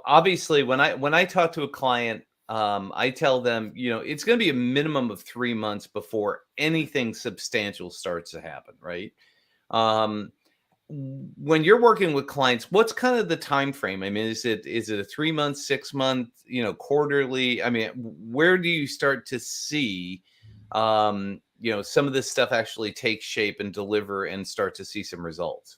Obviously when I talk to a client, I tell them, it's going to be a minimum of 3 months before anything substantial starts to happen, right? When you're working with clients, what's kind of the time frame? I mean, is it a 3 month, 6 month, quarterly? I mean, where do you start to see, some of this stuff actually take shape and deliver and start to see some results?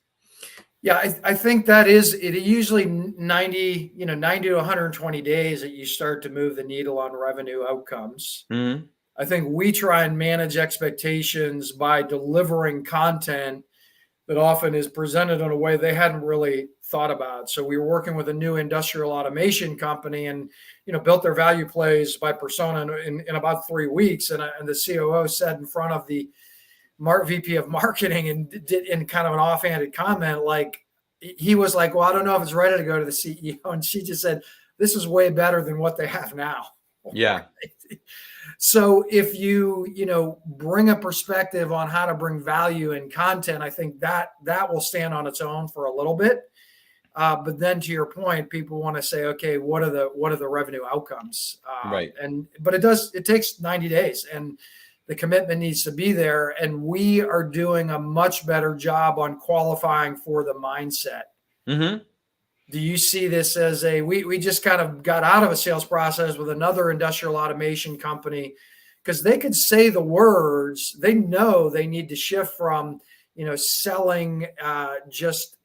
Yeah, I think that is it. Usually 90 to 120 days that you start to move the needle on revenue outcomes. I think we try and manage expectations by delivering content that often is presented in a way they hadn't really thought about. So we were working with a new industrial automation company and, built their value plays by persona in about 3 weeks. And the COO said in front of the VP of marketing, and did in kind of an offhanded comment, like he was like, well, I don't know if it's ready to go to the CEO. And she just said, this is way better than what they have now. Yeah. Right? So if you bring a perspective on how to bring value in content, I think that will stand on its own for a little bit. But then to your point, people want to say, okay, what are the revenue outcomes? Right. But it takes 90 days, and the commitment needs to be there. And we are doing a much better job on qualifying for the mindset. Mm-hmm. Do you see this as we just kind of got out of a sales process with another industrial automation company, because they could say the words, they know they need to shift from, selling just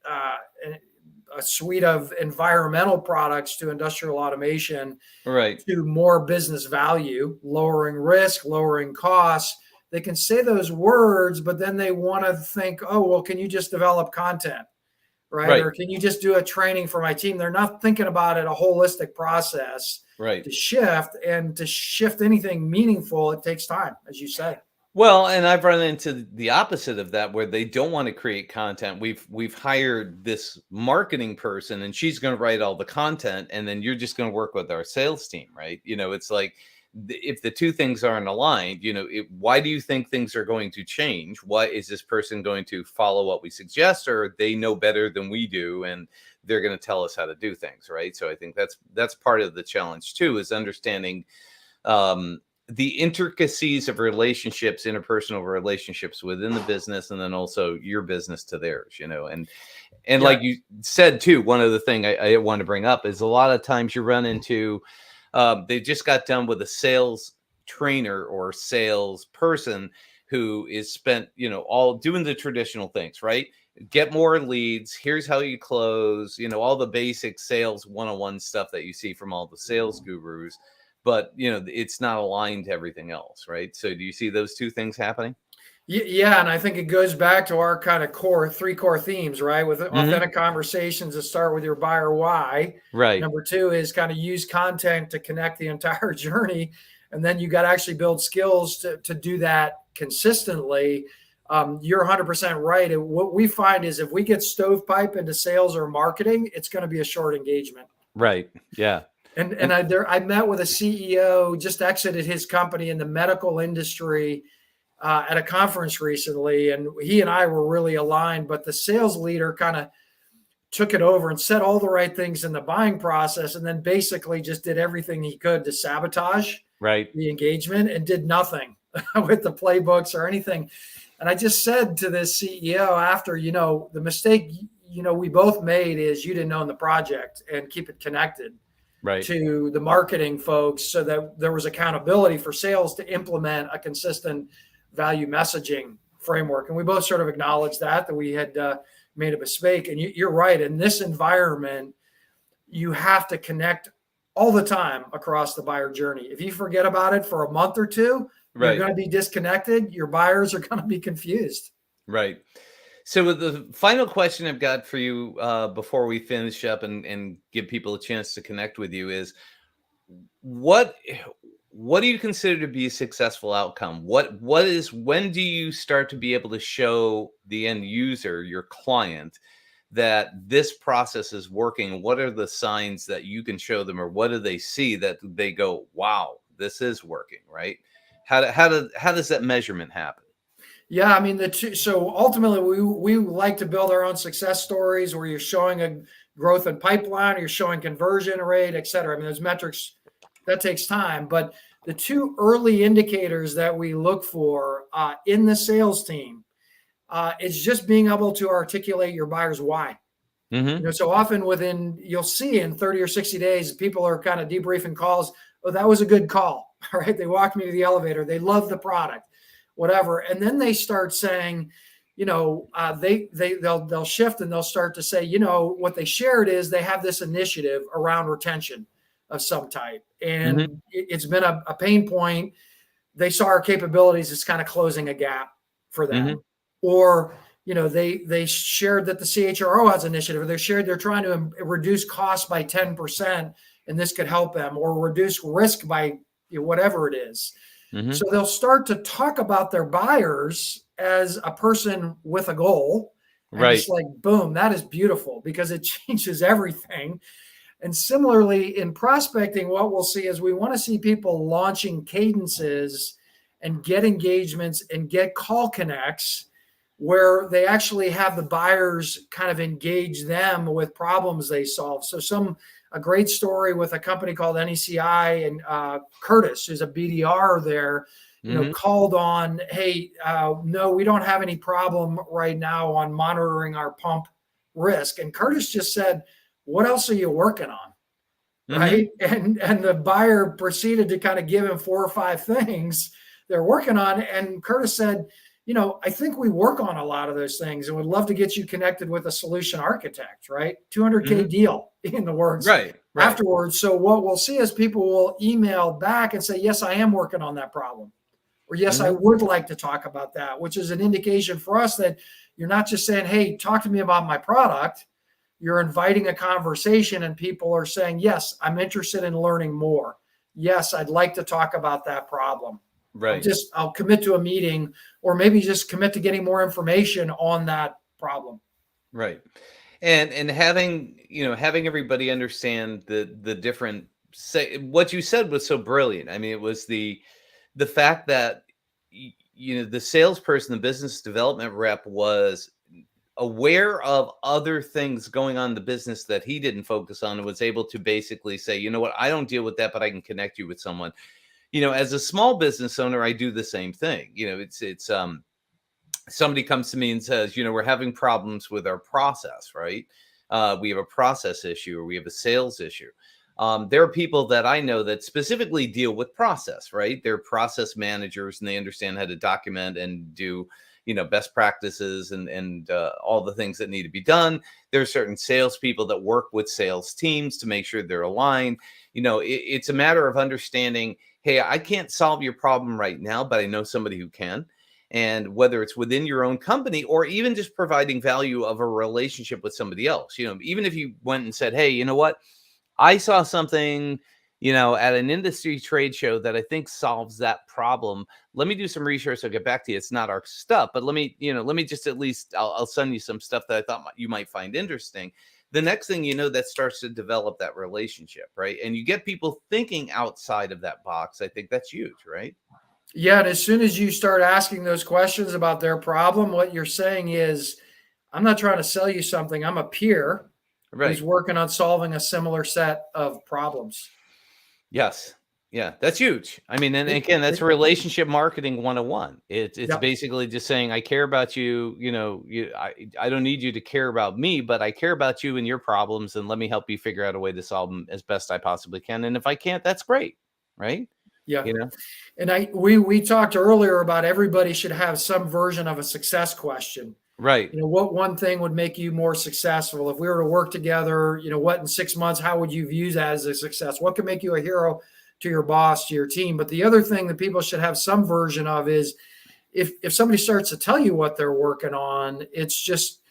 a suite of environmental products to industrial automation, right, to more business value, lowering risk, lowering costs. They can say those words, but then they want to think, oh, well, can you just develop content? Right. Or can you just do a training for my team? They're not thinking about it, a holistic process right. to shift anything meaningful. It takes time, as you say. Well, and I've run into the opposite of that, where they don't want to create content. We've hired this marketing person, and she's going to write all the content, and then you're just going to work with our sales team, right? It's like, if the two things aren't aligned, why do you think things are going to change? Why is this person going to follow what we suggest, or they know better than we do and they're going to tell us how to do things, right? So I think that's part of the challenge too, is understanding the intricacies of relationships, interpersonal relationships within the business, and then also your business to theirs, and yeah. Like you said too, one other thing I want to bring up is a lot of times you run into they just got done with a sales trainer or sales person who is spent, all doing the traditional things, right? Get more leads. Here's how you close, all the basic sales one-on-one stuff that you see from all the sales gurus, but it's not aligned to everything else, right? So do you see those two things happening? Yeah, and I think it goes back to our kind of three core themes, right? With authentic conversations that start with your buyer why. Right. Number 2 is kind of use content to connect the entire journey. And then you got to actually build skills to do that consistently. You're 100% right. And what we find is if we get stovepipe into sales or marketing, it's going to be a short engagement. Right. Yeah. And I met with a CEO, just exited his company in the medical industry, at a conference recently, and he and I were really aligned, but the sales leader kind of took it over and said all the right things in the buying process, and then basically just did everything he could to sabotage the engagement and did nothing with the playbooks or anything. And I just said to this CEO after, the mistake, we both made is you didn't own the project and keep it connected to the marketing folks so that there was accountability for sales to implement a consistent value messaging framework. And we both sort of acknowledged that we had made a mistake. And you're right. In this environment, you have to connect all the time across the buyer journey. If you forget about it for a month or two, you're going to be disconnected. Your buyers are going to be confused. Right. So the final question I've got for you before we finish up and give people a chance to connect with you is, what do you consider to be a successful outcome? When do you start to be able to show the end user, your client, that this process is working? What are the signs that you can show them, or what do they see that they go, wow, this is working, right? How does that measurement happen? Yeah, I mean, so ultimately we like to build our own success stories where you're showing a growth in pipeline, or you're showing conversion rate, et cetera. I mean, those metrics, that takes time, but the two early indicators that we look for in the sales team is just being able to articulate your buyer's why. So often you'll see in 30 or 60 days, people are kind of debriefing calls. Oh, that was a good call. All right. They walked me to the elevator. They love the product, whatever. And then they start saying, they'll shift and they'll start to say, what they shared is they have this initiative around retention of some type. And it's been a pain point. They saw our capabilities as kind of closing a gap for them. Or, they shared that the CHRO has an initiative, or they're trying to reduce costs by 10%, and this could help them, or reduce risk by whatever it is. So they'll start to talk about their buyers as a person with a goal. And Right. it's like, boom, that is beautiful because it changes everything. And similarly, in prospecting, what we'll see is we want to see people launching cadences and get engagements and get call connects where they actually have the buyers kind of engage them with problems they solve. So a great story with a company called NECI and Curtis, who's a BDR there, called on, hey, no, we don't have any problem right now on monitoring our pump risk. And Curtis just said, what else are you working on? Right. And the buyer proceeded to kind of give him 4 or 5 things they're working on. And Curtis said, I think we work on a lot of those things and would love to get you connected with a solution architect, right? $200K deal in the works afterwards. So what we'll see is people will email back and say, yes, I am working on that problem. Or yes, I would like to talk about that, which is an indication for us that you're not just saying, hey, talk to me about my product. You're inviting a conversation and people are saying, yes, I'm interested in learning more. Yes, I'd like to talk about that problem. Right. I'll commit to a meeting or maybe just commit to getting more information on that problem. Right. And having everybody understand the different what you said was so brilliant. I mean, it was the fact that the salesperson, the business development rep was aware of other things going on in the business that he didn't focus on and was able to basically say, you know what, I don't deal with that, but I can connect you with someone. As a small business owner, I do the same thing. It's somebody comes to me and says, we're having problems with our process, right? We have a process issue or we have a sales issue. There are people that I know that specifically deal with process, right? They're process managers and they understand how to document and do, best practices and all the things that need to be done. There are certain salespeople that work with sales teams to make sure they're aligned. It's a matter of understanding, hey, I can't solve your problem right now, but I know somebody who can. And whether it's within your own company or even just providing value of a relationship with somebody else, even if you went and said, hey, you know what? I saw something, at an industry trade show that I think solves that problem. Let me do some research. I'll get back to you. It's not our stuff, but let me just at least I'll send you some stuff that I thought you might find interesting. The next thing that starts to develop that relationship, right? And you get people thinking outside of that box. I think that's huge, right? Yeah. And as soon as you start asking those questions about their problem, what you're saying is, I'm not trying to sell you something. I'm a peer who's working on solving a similar set of problems. Yes. Yeah, that's huge. I mean, and again, that's relationship marketing 101. It's basically just saying, I care about you. I don't need you to care about me, but I care about you and your problems, and let me help you figure out a way to solve them as best I possibly can. And if I can't, that's great, right? Yeah. And we talked earlier about everybody should have some version of a success question. Right. What one thing would make you more successful? If we were to work together, what in 6 months, how would you view that as a success? What could make you a hero to your boss, to your team? But the other thing that people should have some version of is if somebody starts to tell you what they're working on, it's just,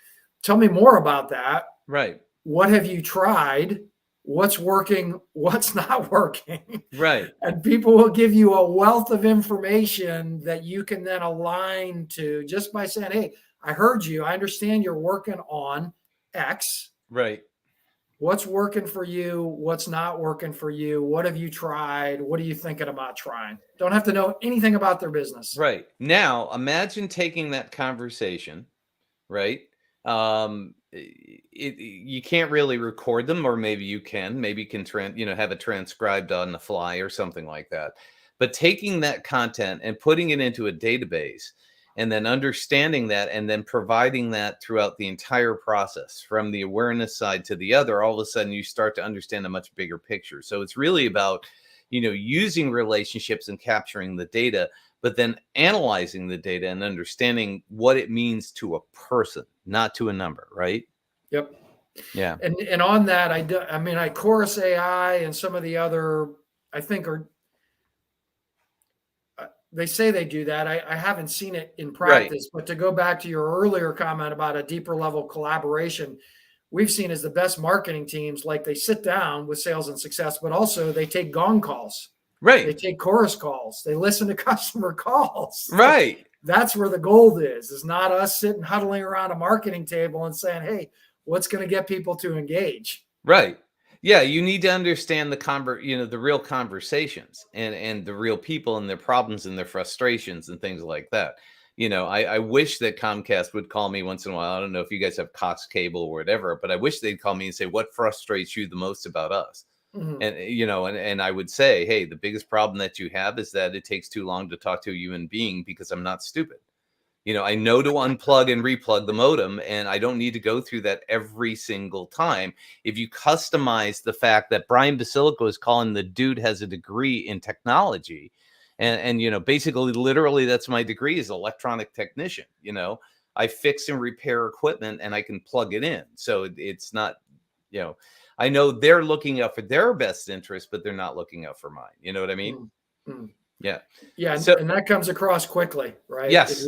tell me more about that. Right. What have you tried? What's working? What's not working? Right. And people will give you a wealth of information that you can then align to just by saying, hey, I heard you. I understand you're working on X. Right. What's working for you? What's not working for you? What have you tried? What are you thinking about trying? Don't have to know anything about their business. Right. Now, imagine taking that conversation, right? You can't really record them, or maybe you can. Maybe you can have it transcribed on the fly or something like that. But taking that content and putting it into a database and then understanding that and then providing that throughout the entire process from the awareness side to the other, all of a sudden you start to understand a much bigger picture. So it's really about, using relationships and capturing the data, but then analyzing the data and understanding what it means to a person, not to a number, right? Yep. Yeah. And on that, I Chorus AI and some of the other, I think they say they do that. I haven't seen it in practice, but to go back to your earlier comment about a deeper level collaboration, we've seen as the best marketing teams, like they sit down with sales and success, but also they take gong calls. Right. They take chorus calls. They listen to customer calls. Right. that's where the gold is not us sitting huddling around a marketing table and saying, hey, what's going to get people to engage? Right. Yeah, you need to understand the real conversations and the real people and their problems and their frustrations and things like that. I wish that Comcast would call me once in a while. I don't know if you guys have Cox Cable or whatever, but I wish they'd call me and say, what frustrates you the most about us? Mm-hmm. And I would say, hey, the biggest problem that you have is that it takes too long to talk to a human being because I'm not stupid. I know to unplug and replug the modem, and I don't need to go through that every single time. If you customize the fact that Brian Basilico is calling the dude has a degree in technology, and basically, literally, that's my degree is electronic technician. I fix and repair equipment, and I can plug it in. So it's not, I know they're looking out for their best interest, but they're not looking out for mine. You know what I mean? Mm-hmm. Yeah. Yeah. So, and that comes across quickly, right? yes.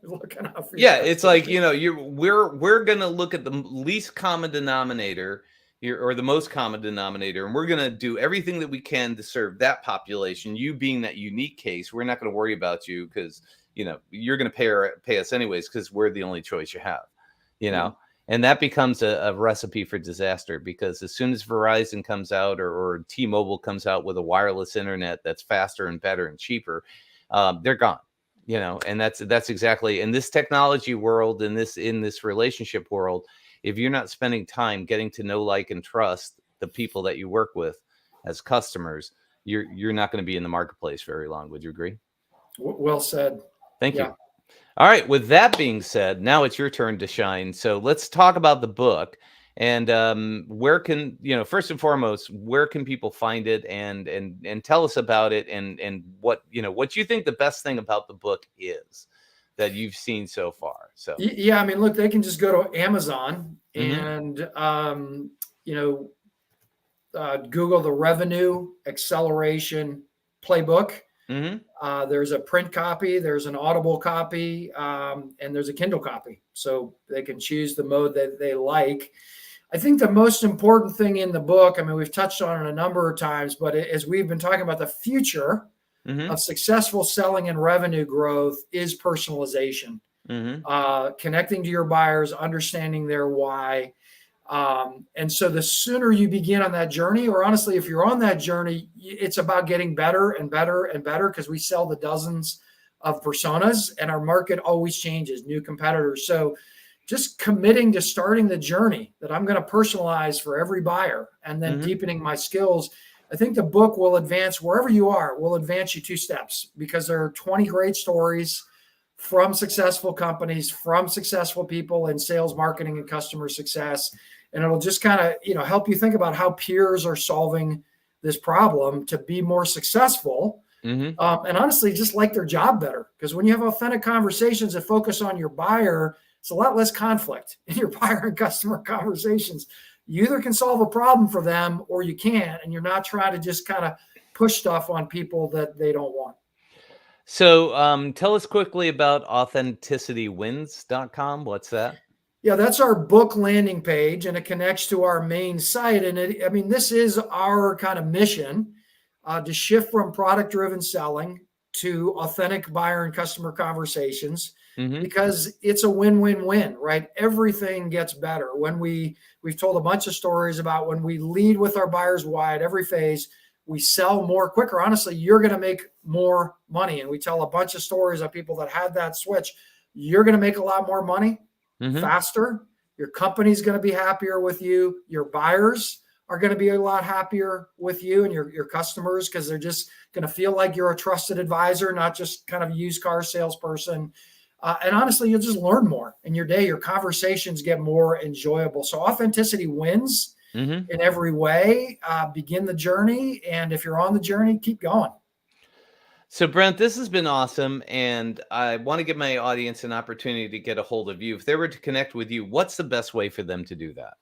Looking out for Yeah, it's like, we're going to look at the least common denominator here, or the most common denominator, and we're going to do everything that we can to serve that population. You being that unique case, we're not going to worry about you because, you're going to pay us anyways because we're the only choice you have, and that becomes a recipe for disaster, because as soon as Verizon comes out or T-Mobile comes out with a wireless internet that's faster and better and cheaper, they're gone. And that's exactly in this technology world, in this relationship world. If you're not spending time getting to know, like, and trust the people that you work with as customers, you're not going to be in the marketplace very long. Would you agree? Well said. Thank you. All right. With that being said, now it's your turn to shine. So let's talk about the book. And where can first and foremost, where can people find it, and tell us about it, and what you think the best thing about the book is that you've seen so far. So yeah, I mean, look, they can just go to Amazon mm-hmm. and Google the Revenue Acceleration Playbook. Mm-hmm. There's a print copy, there's an Audible copy, and there's a Kindle copy, so they can choose the mode that they like. I think the most important thing in the book, I mean, we've touched on it a number of times, but as we've been talking about, the future mm-hmm. of successful selling and revenue growth is personalization. Mm-hmm. Connecting to your buyers, understanding their why. And so the sooner you begin on that journey, or honestly, if you're on that journey, it's about getting better and better and better, because we sell the dozens of personas and our market always changes, new competitors. So just committing to starting the journey that I'm going to personalize for every buyer, and then mm-hmm. deepening my skills. I think the book will advance wherever you are, will advance you 2 steps, because there are 20 great stories from successful companies, from successful people in sales, marketing, and customer success. And it'll just kind of, help you think about how peers are solving this problem to be more successful. Mm-hmm. And honestly, just like their job better. Because when you have authentic conversations that focus on your buyer, it's a lot less conflict in your buyer and customer conversations. You either can solve a problem for them or you can't, and you're not trying to just kind of push stuff on people that they don't want. So tell us quickly about authenticitywins.com. What's that? Yeah, that's our book landing page, and it connects to our main site. And this is our kind of mission, to shift from product-driven selling to authentic buyer and customer conversations, mm-hmm. because it's a win-win-win, right? Everything gets better when we've told a bunch of stories about when we lead with our buyers why at every phase, we sell more quicker. Honestly, you're going to make more money. And we tell a bunch of stories of people that had that switch. You're going to make a lot more money. Mm-hmm. faster. Your company's going to be happier with you. Your buyers are going to be a lot happier with you, and your customers, because they're just going to feel like you're a trusted advisor, not just kind of a used car salesperson. And honestly, you'll just learn more in your day. Your conversations get more enjoyable. So authenticity wins mm-hmm. in every way. Begin the journey. And if you're on the journey, keep going. So, Brent, this has been awesome, and I want to give my audience an opportunity to get a hold of you. If they were to connect with you, what's the best way for them to do that?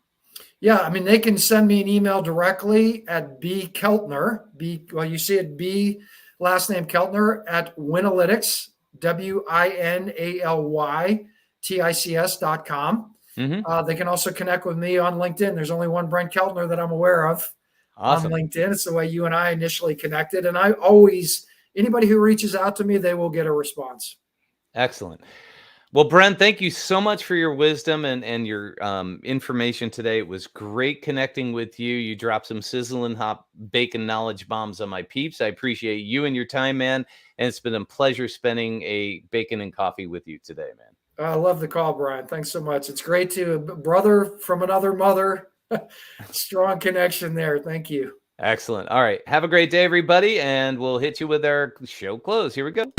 Yeah, I mean, they can send me an email directly at Keltner, you see it, last name Keltner, at Winalytics, WINALYTICS.com. Mm-hmm. They can also connect with me on LinkedIn. There's only one Brent Keltner that I'm aware of. Awesome. On LinkedIn. It's the way you and I initially connected. And anybody who reaches out to me, they will get a response. Excellent. Well, Brent, thank you so much for your wisdom and your information today. It was great connecting with you. You dropped some sizzling hot bacon knowledge bombs on my peeps. I appreciate you and your time, man. And it's been a pleasure spending a bacon and coffee with you today, man. I love the call, Brian. Thanks so much. It's great to brother from another mother. Strong connection there. Thank you. Excellent. All right. Have a great day, everybody. And we'll hit you with our show close. Here we go.